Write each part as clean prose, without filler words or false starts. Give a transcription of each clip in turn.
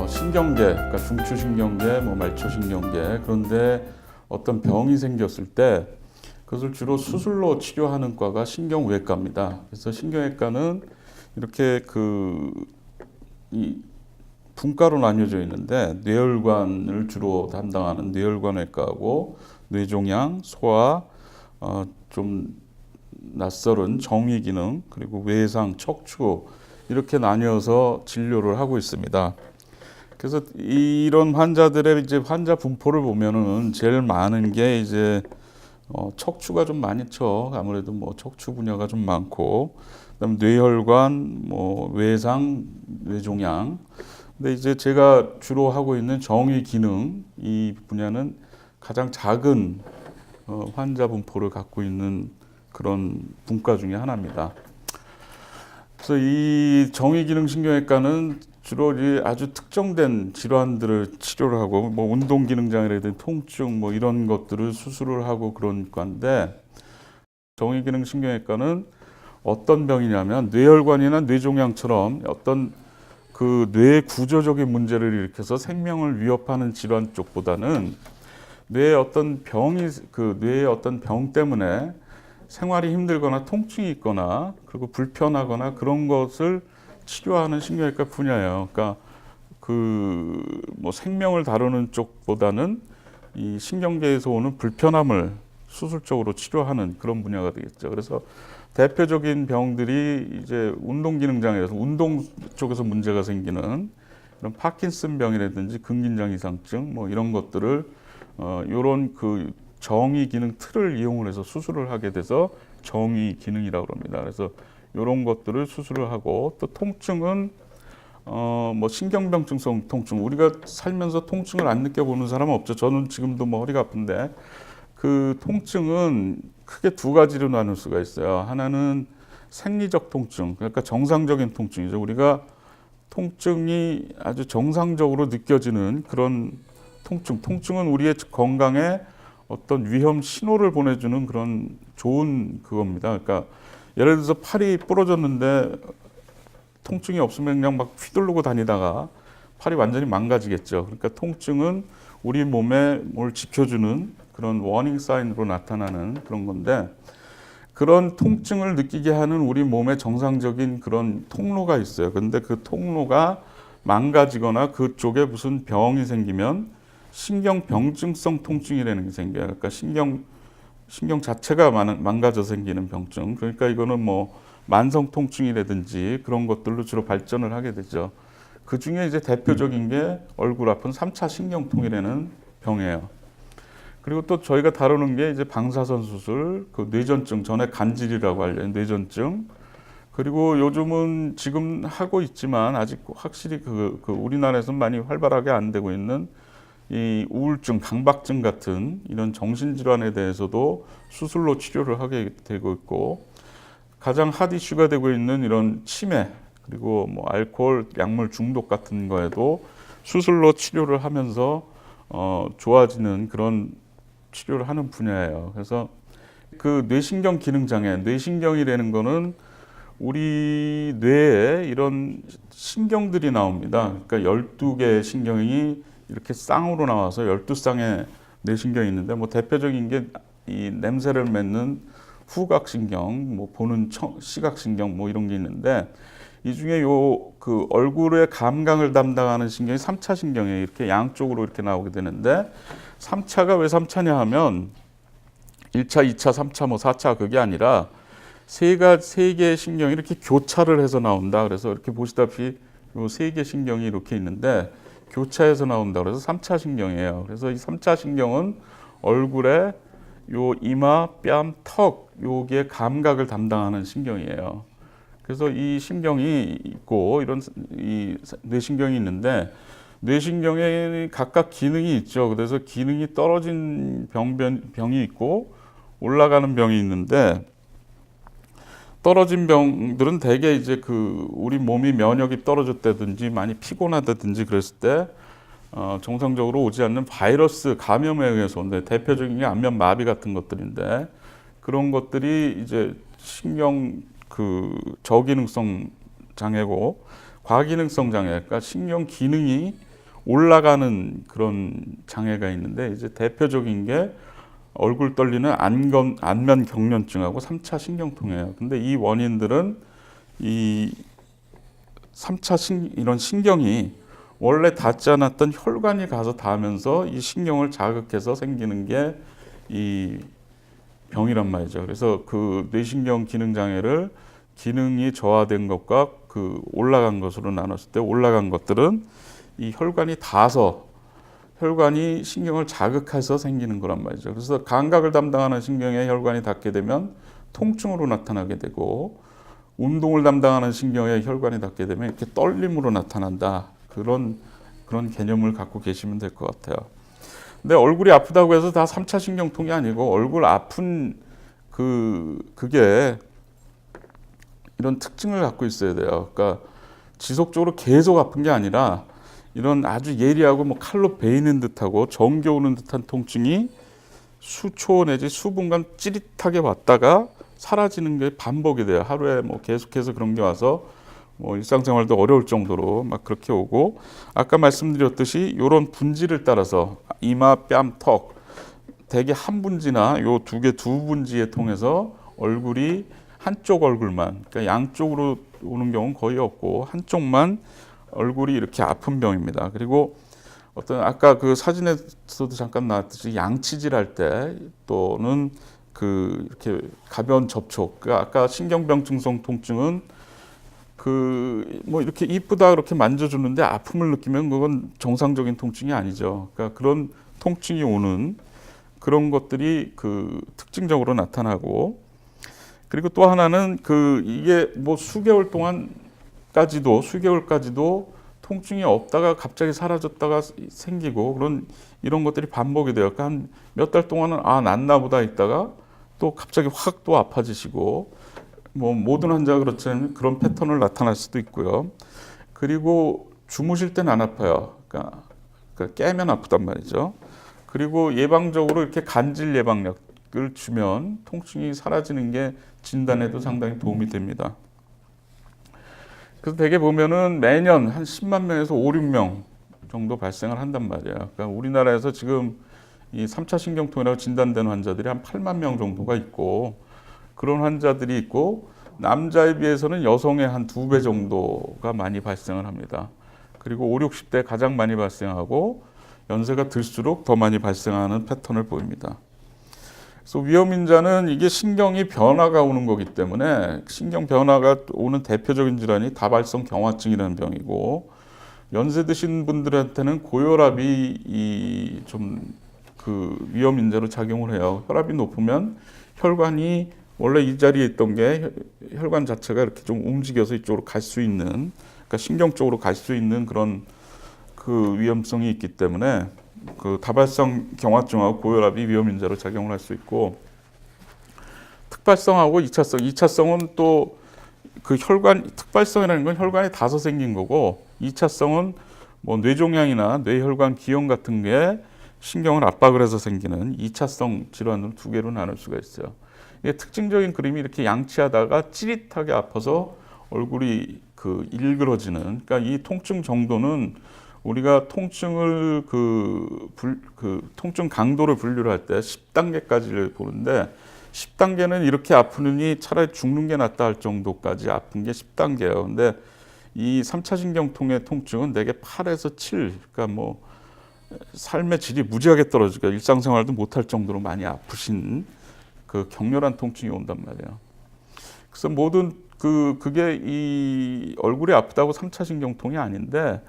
신경계, 그러니까 중추신경계, 말초신경계, 그런데 어떤 병이 생겼을 때 그것을 주로 수술로 치료하는 과가 신경외과입니다. 그래서 신경외과는 이렇게 이 분과로 나뉘어져 있는데 뇌혈관을 주로 담당하는 뇌혈관외과하고 뇌종양, 소아, 좀 낯설은 정위기능, 그리고 외상, 척추 이렇게 나뉘어서 진료를 하고 있습니다. 그래서 이런 환자들의 이제 환자 분포를 보면은 제일 많은 게 이제 척추가 좀 많죠. 아무래도 척추 분야가 좀 많고, 그다음 뇌혈관, 외상, 뇌종양. 근데 이제 제가 주로 하고 있는 정위 기능 이 분야는 가장 작은 환자 분포를 갖고 있는 그런 분과 중에 하나입니다. 그래서 이 정위기능신경외과는 주로 아주 특정된 질환들을 치료를 하고 운동기능장애라든지 통증 이런 것들을 수술을 하고 그런 과인데, 정위기능신경외과는 어떤 병이냐면 뇌혈관이나 뇌종양처럼 어떤 그 뇌 구조적인 문제를 일으켜서 생명을 위협하는 질환 쪽보다는 뇌의 어떤 병 때문에 생활이 힘들거나 통증이 있거나 그리고 불편하거나 그런 것을 치료하는 신경외과 분야예요. 그러니까 생명을 다루는 쪽보다는 이 신경계에서 오는 불편함을 수술적으로 치료하는 그런 분야가 되겠죠. 그래서 대표적인 병들이 이제 운동기능장애에서 운동 쪽에서 문제가 생기는 이런 파킨슨 병이라든지 근긴장 이상증 이런 것들을 요런 정위 기능 틀을 이용을 해서 수술을 하게 돼서 정위 기능이라고 합니다. 그래서 이런 것들을 수술을 하고, 또 통증은 신경병증성 통증, 우리가 살면서 통증을 안 느껴보는 사람은 없죠. 저는 지금도 허리가 아픈데 그 통증은 크게 두 가지로 나눌 수가 있어요. 하나는 생리적 통증, 그러니까 정상적인 통증이죠. 우리가 통증이 아주 정상적으로 느껴지는 그런 통증은 우리의 건강에 어떤 위험 신호를 보내주는 그런 좋은 그겁니다. 그러니까 예를 들어서 팔이 부러졌는데 통증이 없으면 그냥 막 휘두르고 다니다가 팔이 완전히 망가지겠죠. 그러니까 통증은 우리 몸에 뭘 지켜주는 그런 워닝 사인으로 나타나는 그런 건데, 그런 통증을 느끼게 하는 우리 몸의 정상적인 그런 통로가 있어요. 그런데 그 통로가 망가지거나 그쪽에 무슨 병이 생기면 신경병증성 통증이라는 게 생겨요. 그러니까 신경 자체가 망가져 생기는 병증. 그러니까 이거는 만성 통증이라든지 그런 것들로 주로 발전을 하게 되죠. 그 중에 이제 대표적인 게 얼굴 아픈 3차 신경통이라는 병이에요. 그리고 또 저희가 다루는 게 이제 방사선 수술, 뇌전증, 전에 간질이라고 알려진 뇌전증. 그리고 요즘은 지금 하고 있지만 아직 확실히 우리나라에서는 많이 활발하게 안 되고 있는 이 우울증, 강박증 같은 이런 정신질환에 대해서도 수술로 치료를 하게 되고 있고, 가장 핫 이슈가 되고 있는 이런 치매, 그리고 알코올, 약물 중독 같은 거에도 수술로 치료를 하면서 좋아지는 그런 치료를 하는 분야예요. 그래서 뇌신경 기능장애, 뇌신경이라는 거는 우리 뇌에 이런 신경들이 나옵니다. 그러니까 12개의 신경이 이렇게 쌍으로 나와서 12쌍의 뇌신경이 있는데, 대표적인 게 이 냄새를 맡는 후각신경, 보는 시각신경 이런 게 있는데, 이 중에 얼굴의 감각을 담당하는 신경이 3차 신경이에요. 이렇게 양쪽으로 이렇게 나오게 되는데, 3차가 왜 3차냐 하면 1차, 2차, 3차, 4차 그게 아니라 세 개의 신경이 이렇게 교차를 해서 나온다. 그래서 이렇게 보시다시피 이 세 개 신경이 이렇게 있는데 교차해서 나온다. 그래서 3차 신경이에요. 그래서 이 3차 신경은 얼굴에 요 이마, 뺨, 턱 요게 감각을 담당하는 신경이에요. 그래서 이 신경이 있고 이런 이 뇌신경이 있는데, 뇌신경에 각각 기능이 있죠. 그래서 기능이 떨어진 병이 있고 올라가는 병이 있는데, 떨어진 병들은 대개 이제 우리 몸이 면역이 떨어졌다든지 많이 피곤하다든지 그랬을 때 정상적으로 오지 않는 바이러스 감염에 의해서 온데, 대표적인 게 안면마비 같은 것들인데, 그런 것들이 이제 신경 저기능성 장애고, 과기능성 장애, 그러니까 신경 기능이 올라가는 그런 장애가 있는데 이제 대표적인 게 얼굴 떨리는 안면 경련증하고 3차 신경통이에요. 근데 이 원인들은 이 3차 이런 신경이 원래 닿지 않았던 혈관이 가서 닿으면서 이 신경을 자극해서 생기는 게 이 병이란 말이죠. 그래서 그 뇌신경 기능 장애를 기능이 저하된 것과 그 올라간 것으로 나눴을 때 올라간 것들은 이 혈관이 닿아서 혈관이 신경을 자극해서 생기는 거란 말이죠. 그래서 감각을 담당하는 신경에 혈관이 닿게 되면 통증으로 나타나게 되고 운동을 담당하는 신경에 혈관이 닿게 되면 이렇게 떨림으로 나타난다. 그런 개념을 갖고 계시면 될 것 같아요. 근데 얼굴이 아프다고 해서 다 3차 신경통이 아니고 얼굴 아픈 그게 이런 특징을 갖고 있어야 돼요. 그러니까 지속적으로 계속 아픈 게 아니라 이런 아주 예리하고 뭐 칼로 베이는 듯하고 정겨우는 듯한 통증이 수초 내지 수분간 찌릿하게 왔다가 사라지는 게 반복이 돼요. 하루에 뭐 계속해서 그런 게 와서 뭐 일상생활도 어려울 정도로 막 그렇게 오고 아까 말씀드렸듯이 이런 분지를 따라서 이마, 뺨, 턱 대개 한 분지나 요 두 분지에 통해서 얼굴이 한쪽 얼굴만 그러니까 양쪽으로 오는 경우는 거의 없고 한쪽만 얼굴이 이렇게 아픈 병입니다. 그리고 어떤 아까 그 사진에서도 잠깐 나왔듯이 양치질할 때 또는 그 이렇게 가벼운 접촉, 그 아까 신경병증성 통증은 그 뭐 이렇게 이쁘다 그렇게 만져주는데 아픔을 느끼면 그건 정상적인 통증이 아니죠. 그러니까 그런 통증이 오는 그런 것들이 그 특징적으로 나타나고 그리고 또 하나는 그 이게 뭐 수개월까지도 통증이 없다가 갑자기 사라졌다가 생기고 이런 것들이 반복이 돼요. 그러니까 한 몇 달 동안은 낫나 보다 있다가 또 갑자기 확 또 아파지시고 뭐 모든 환자가 그렇지만 그런 패턴을 나타날 수도 있고요. 그리고 주무실 땐 안 아파요. 그러니까 깨면 아프단 말이죠. 그리고 예방적으로 이렇게 간질 예방약을 주면 통증이 사라지는 게 진단에도 상당히 도움이 됩니다. 그래서 대개 보면은 매년 한 10만 명에서 5, 6명 정도 발생을 한단 말이에요. 그러니까 우리나라에서 지금 이 3차 신경통이라고 진단된 환자들이 한 8만 명 정도가 있고 그런 환자들이 있고 남자에 비해서는 여성의 한 2배 정도가 많이 발생을 합니다. 그리고 5, 60대 가장 많이 발생하고 연세가 들수록 더 많이 발생하는 패턴을 보입니다. 그래서 위험인자는 이게 신경이 변화가 오는 거기 때문에 신경 변화가 오는 대표적인 질환이 다발성 경화증이라는 병이고 연세 드신 분들한테는 고혈압이 좀 그 위험인자로 작용을 해요. 혈압이 높으면 혈관이 원래 이 자리에 있던 게 혈관 자체가 이렇게 좀 움직여서 이쪽으로 갈 수 있는, 그러니까 신경 쪽으로 갈 수 있는 그런 그 위험성이 있기 때문에 그 다발성 경화증하고 고혈압이 위험인자로 작용을 할 수 있고 특발성하고 2차성, 2차성은 또 그 특발성이라는 건 혈관이 닿아서 생긴 거고 2차성은 뭐 뇌종양이나 뇌혈관 기형 같은 게 신경을 압박을 해서 생기는 2차성 질환을 두 개로 나눌 수가 있어요. 이게 특징적인 그림이 이렇게 양치하다가 찌릿하게 아파서 얼굴이 그 일그러지는, 그러니까 이 통증 정도는 우리가 통증을 통증 강도를 분류를 할 때 10단계까지를 보는데 10단계는 이렇게 아프느니 차라리 죽는 게 낫다 할 정도까지 아픈 게 10단계예요. 근데 이 3차 신경통의 통증은 대개 8에서 7, 그러니까 뭐 삶의 질이 무지하게 떨어지니까 일상생활도 못할 정도로 많이 아프신 그 격렬한 통증이 온단 말이에요. 그래서 모든 그게 이 얼굴이 아프다고 3차 신경통이 아닌데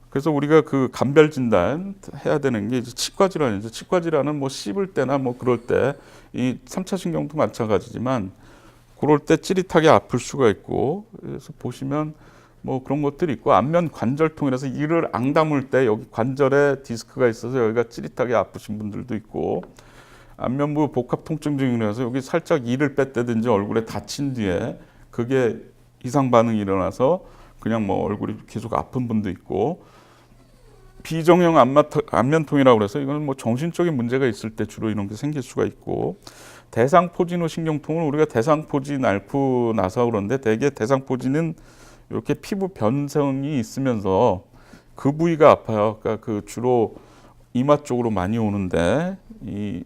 그래서 우리가 그 감별 진단 해야 되는 게 이제 치과 질환이죠. 치과 질환은 뭐 씹을 때나 뭐 그럴 때 이 3차 신경도 마찬가지지만 그럴 때 찌릿하게 아플 수가 있고 그래서 보시면 뭐 그런 것들이 있고 안면 관절통이라서 이를 앙다물 때 여기 관절에 디스크가 있어서 여기가 찌릿하게 아프신 분들도 있고 안면부 복합 통증 증후로 해서 여기 살짝 이를 뺐다든지 얼굴에 다친 뒤에 그게 이상 반응이 일어나서 그냥 뭐 얼굴이 계속 아픈 분도 있고 비정형 안면통이라고 그래서 이거는 뭐 정신적인 문제가 있을 때 주로 이런 게 생길 수가 있고 대상포진 후 신경통은 우리가 대상포진 앓고 나서 그런데 대개 대상포진은 이렇게 피부 변성이 있으면서 그 부위가 아파요. 그러니까 그 주로 이마 쪽으로 많이 오는데 이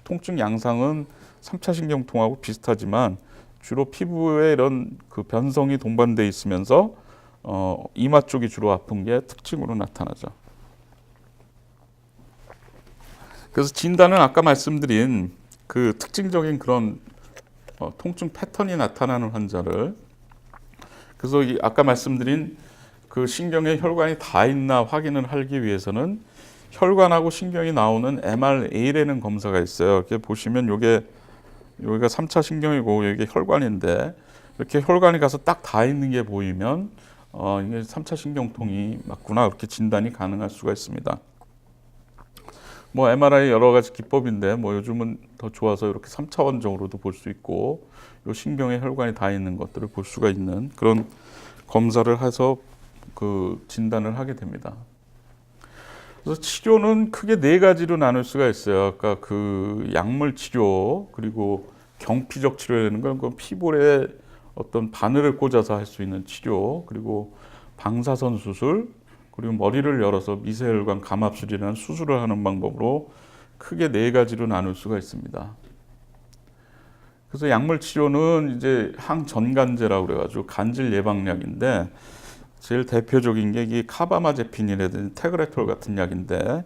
통증 양상은 3차 신경통하고 비슷하지만 주로 피부에 이런 그 변성이 동반돼 있으면서 이마 쪽이 주로 아픈 게 특징으로 나타나죠. 그래서 진단은 아까 말씀드린 그 특징적인 그런 통증 패턴이 나타나는 환자를, 그래서 아까 말씀드린 그 신경에 혈관이 다 있나 확인을 하기 위해서는 혈관하고 신경이 나오는 MRA라는 검사가 있어요. 이렇게 보시면 여기가 3차 신경이고 여기 혈관인데, 이렇게 혈관이 가서 딱 다 있는 게 보이면 이게 3차 신경통이 맞구나, 이렇게 진단이 가능할 수가 있습니다. 뭐 MRI 여러 가지 기법인데 뭐 요즘은 더 좋아서 이렇게 3차원적으로도 볼 수 있고, 요 신경에 혈관이 다 있는 것들을 볼 수가 있는 그런 검사를 해서 그 진단을 하게 됩니다. 그래서 치료는 크게 네 가지로 나눌 수가 있어요. 그러니까 그 약물 치료, 그리고 경피적 치료라는 건 그 피부에 어떤 바늘을 꽂아서 할 수 있는 치료, 그리고 방사선 수술, 그리고 머리를 열어서 미세혈관 감압술이라는 수술을 하는 방법으로 크게 네 가지로 나눌 수가 있습니다. 그래서 약물 치료는 이제 항전간제라고 그래가지고 간질 예방약인데, 제일 대표적인 게 이 카바마제핀이라든지 테그레톨 같은 약인데,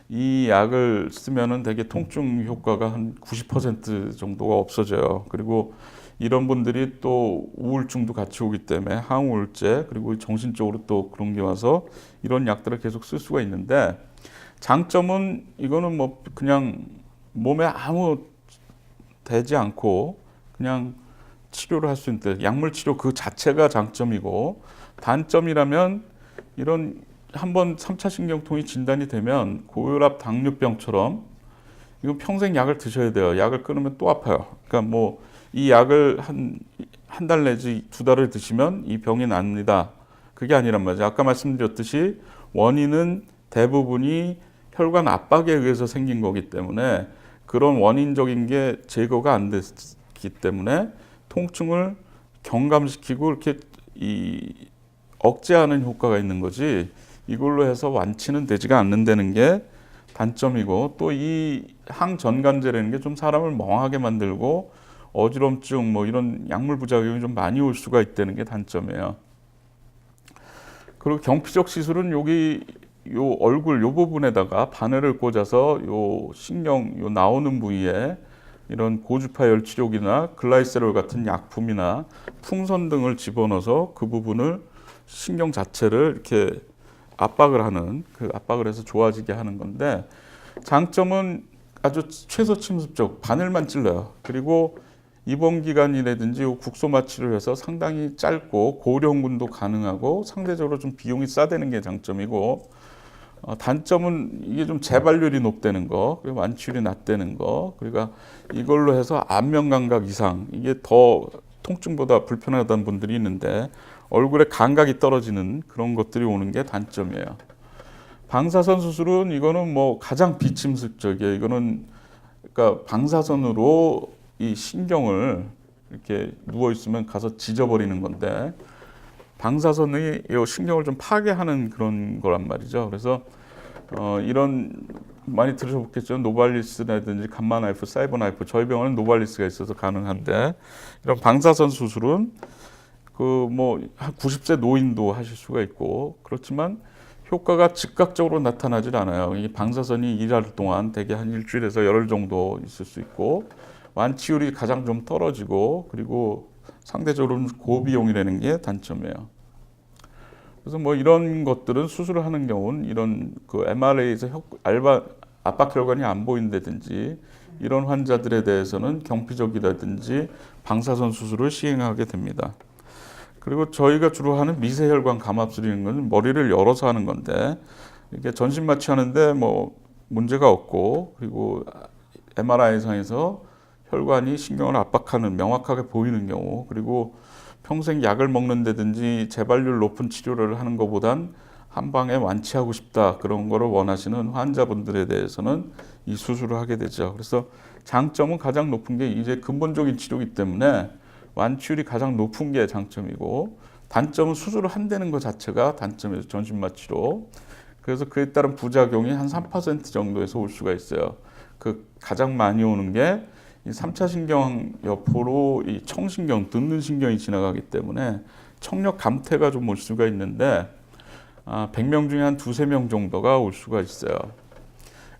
이 약을 쓰면은 되게 통증 효과가 한 90% 정도가 없어져요. 그리고 이런 분들이 또 우울증도 같이 오기 때문에 항우울제, 그리고 정신적으로 또 그런 게 와서 이런 약들을 계속 쓸 수가 있는데, 장점은 이거는 뭐 그냥 몸에 아무 되지 않고 그냥 치료를 할 수 있는, 약물 치료 그 자체가 장점이고, 단점이라면 이런 한번 3차 신경통이 진단이 되면 고혈압 당뇨병처럼 이건 평생 약을 드셔야 돼요. 약을 끊으면 또 아파요. 그러니까 뭐 이 약을 한 달 내지 두 달을 드시면 이 병이 납니다. 그게 아니란 말이죠. 아까 말씀드렸듯이 원인은 대부분이 혈관 압박에 의해서 생긴 거기 때문에 그런 원인적인 게 제거가 안 됐기 때문에 통증을 경감시키고 이렇게 억제하는 효과가 있는 거지, 이걸로 해서 완치는 되지가 않는다는 게 단점이고, 또 이 항전간제라는 게 좀 사람을 멍하게 만들고 어지럼증 뭐 이런 약물 부작용이 좀 많이 올 수가 있다는 게 단점이에요. 그리고 경피적 시술은 여기 요 얼굴 요 부분에다가 바늘을 꽂아서 요 신경 요 나오는 부위에 이런 고주파열 치료기나 글라이세롤 같은 약품이나 풍선 등을 집어넣어서 그 부분을 신경 자체를 이렇게 압박을 하는, 그 압박을 해서 좋아지게 하는 건데, 장점은 아주 최소 침습적 바늘만 찔러요. 그리고 입원 기간이라든지 국소 마취를 해서 상당히 짧고 고령군도 가능하고 상대적으로 좀 비용이 싸다는 게 장점이고, 단점은 이게 좀 재발률이 높다는 거, 그리고 완치율이 낮다는 거, 그러니까 이걸로 해서 안면 감각 이상, 이게 더 통증보다 불편하다는 분들이 있는데 얼굴에 감각이 떨어지는 그런 것들이 오는 게 단점이에요. 방사선 수술은 이거는 뭐 가장 비침습적이에요. 이거는 그러니까 방사선으로 이 신경을 이렇게 누워 있으면 가서 찢어버리는 건데, 방사선이 이 신경을 좀 파괴하는 그런 거란 말이죠. 그래서 이런 많이 들으셨겠죠. 노발리스라든지 감마나이프, 사이버나이프, 저희 병원은 노발리스가 있어서 가능한데, 이런 방사선 수술은 그 뭐 한 90세 노인도 하실 수가 있고, 그렇지만 효과가 즉각적으로 나타나질 않아요. 이 방사선이 일할 동안 대개 한 일주일에서 열흘 정도 있을 수 있고, 완치율이 가장 좀 떨어지고, 그리고 상대적으로 고비용이라는 게 단점이에요. 그래서 뭐 이런 것들은 수술을 하는 경우는 이런 그 MRA에서 압박 혈관이 안 보인다든지 이런 환자들에 대해서는 경피적이라든지 방사선 수술을 시행하게 됩니다. 그리고 저희가 주로 하는 미세혈관 감압술이라는 건 머리를 열어서 하는 건데, 이게 전신 마취하는데 뭐 문제가 없고, 그리고 MRI상에서 혈관이 신경을 압박하는 명확하게 보이는 경우, 그리고 평생 약을 먹는다든지 재발률 높은 치료를 하는 것보단 한 방에 완치하고 싶다, 그런 거를 원하시는 환자분들에 대해서는 이 수술을 하게 되죠. 그래서 장점은 가장 높은 게 이제 근본적인 치료이기 때문에 완치율이 가장 높은 게 장점이고, 단점은 수술을 한다는 것 자체가 단점이에요. 전신마 치료. 그래서 그에 따른 부작용이 한 3% 정도에서 올 수가 있어요. 그 가장 많이 오는 게 이 3차 신경 여포로 이 청신경, 듣는 신경이 지나가기 때문에 청력 감퇴가 좀 올 수가 있는데 100명 중에 한 2~3명 정도가 올 수가 있어요.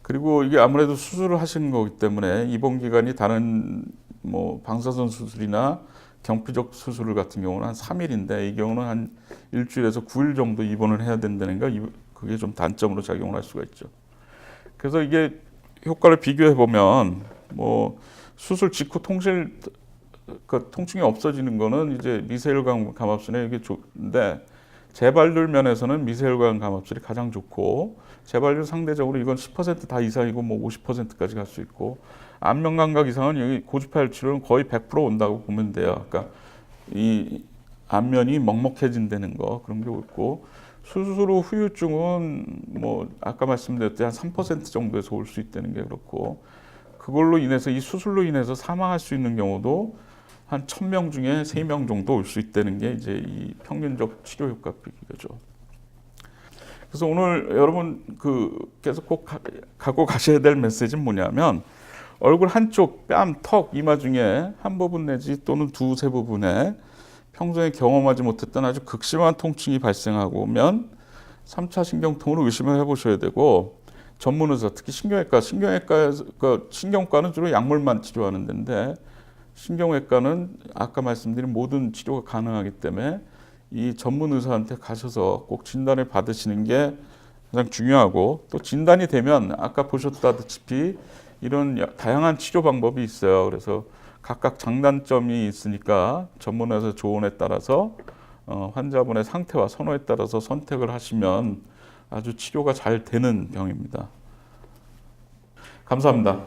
그리고 이게 아무래도 수술을 하시는 거기 때문에 입원 기간이 다른 뭐 방사선 수술이나 경피적 수술 같은 경우는 한 3일인데 이 경우는 한 일주일에서 9일 정도 입원을 해야 된다는 거, 그게 좀 단점으로 작용을 할 수가 있죠. 그래서 이게 효과를 비교해 보면 뭐 수술 직후 그 통증이 없어지는 거는 이제 미세혈관 감압술에 이게 좋은데 재발률 면에서는 미세혈관 감압술이 가장 좋고 재발률 상대적으로 이건 10% 다 이상이고 뭐 50%까지 갈 수 있고 안면 감각 이상은 여기 고주파열 치료는 거의 100% 온다고 보면 돼요. 그러니까 이 안면이 먹먹해진다는 거 그런 게 있고 수술 후 후유증은 뭐 아까 말씀드렸듯이 한 3% 정도에서 올 수 있다는 게 그렇고 그걸로 인해서 이 수술로 인해서 사망할 수 있는 경우도 한 1000명 중에 3명 정도 올 수 있다는 게 이제 이 평균적 치료 효과 비교죠. 그래서 오늘 여러분 계속 꼭 갖고 가셔야 될 메시지는 뭐냐면 얼굴 한쪽 뺨, 턱, 이마 중에 한 부분 내지 또는 두세 부분에 평소에 경험하지 못했던 아주 극심한 통증이 발생하고 오면 3차 신경통으로 의심을 해보셔야 되고 전문 의사, 특히 신경과는 주로 약물만 치료하는 데인데 신경외과는 아까 말씀드린 모든 치료가 가능하기 때문에 이 전문 의사한테 가셔서 꼭 진단을 받으시는 게 가장 중요하고 또 진단이 되면 아까 보셨다시피 이런 다양한 치료 방법이 있어요. 그래서 각각 장단점이 있으니까 전문 의사 조언에 따라서 환자분의 상태와 선호에 따라서 선택을 하시면 아주 치료가 잘 되는 병입니다. 감사합니다.